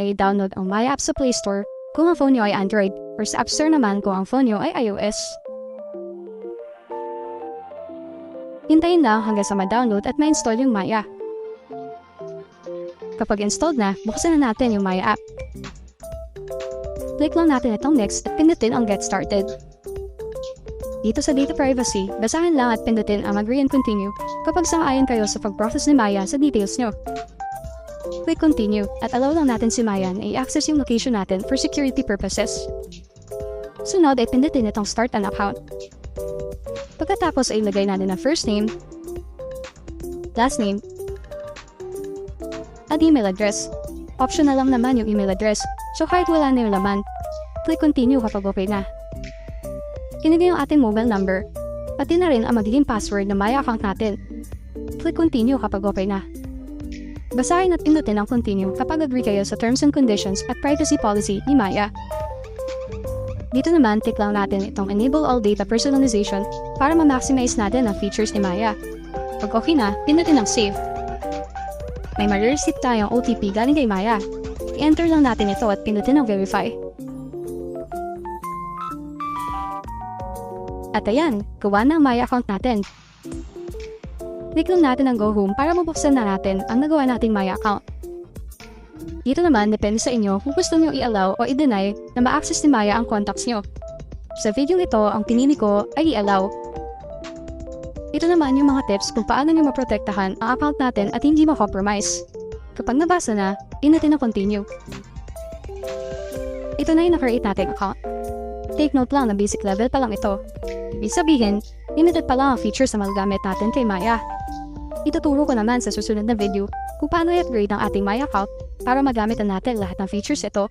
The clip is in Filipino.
ay download ang Maya app sa Play Store kung ang phone nyo ay Android or sa App Store naman kung ang phone nyo ay iOS. Hintayin lang hanggang sa ma-download at ma-install yung Maya. Kapag installed na, buksan na natin yung Maya app. Click lang natin itong next at pindutin ang get started. Dito sa data privacy, basahin lang at pindutin ang agree and continue kapag sang-ayon kayo sa pag-process ni Maya sa details nyo. Click continue at allow lang natin si Maya na i-access yung location natin for security purposes. Sunod ay pindutin itong start an account. Pagkatapos ay ilagay natin ang first name, last name, at email address. Optional lang naman yung email address, so kahit wala na yung laman, click continue kapag okay na. Ilagay yung ating mobile number, pati na rin ang magiging password ng Maya account natin. Click continue kapag okay na. Basahin at pindutin ang continue kapag agree kayo sa terms and conditions at privacy policy ni Maya. Dito naman, tick lang natin itong enable all data personalization para ma-maximize natin ang features ni Maya. Pag okay na, pindutin ang save. May ma-receive tayong OTP galing kay Maya. I-enter lang natin ito at pindutin ang verify. At ayan, gawa na ang Maya account natin. Click lang natin ang go home para mabuksan na natin ang nagawa nating Maya account. Dito naman, depende sa inyo kung gusto nyo i-allow o i-deny na ma-access ni Maya ang contacts nyo. Sa video ito, ang pinili ko ay i-allow. Ito naman yung mga tips kung paano nyo maprotektahan ang account natin at hindi ma-compromise. Kapag nabasa na, pindutin ang continue. Ito na yung na-create nating account. Take note lang na basic level pa lang ito. Ibig sabihin, limited pa lang ang features na magagamit natin kay Maya. Ituturo ko naman sa susunod na video kung paano i-upgrade ang ating Maya account para magamit na natin lahat ng features ito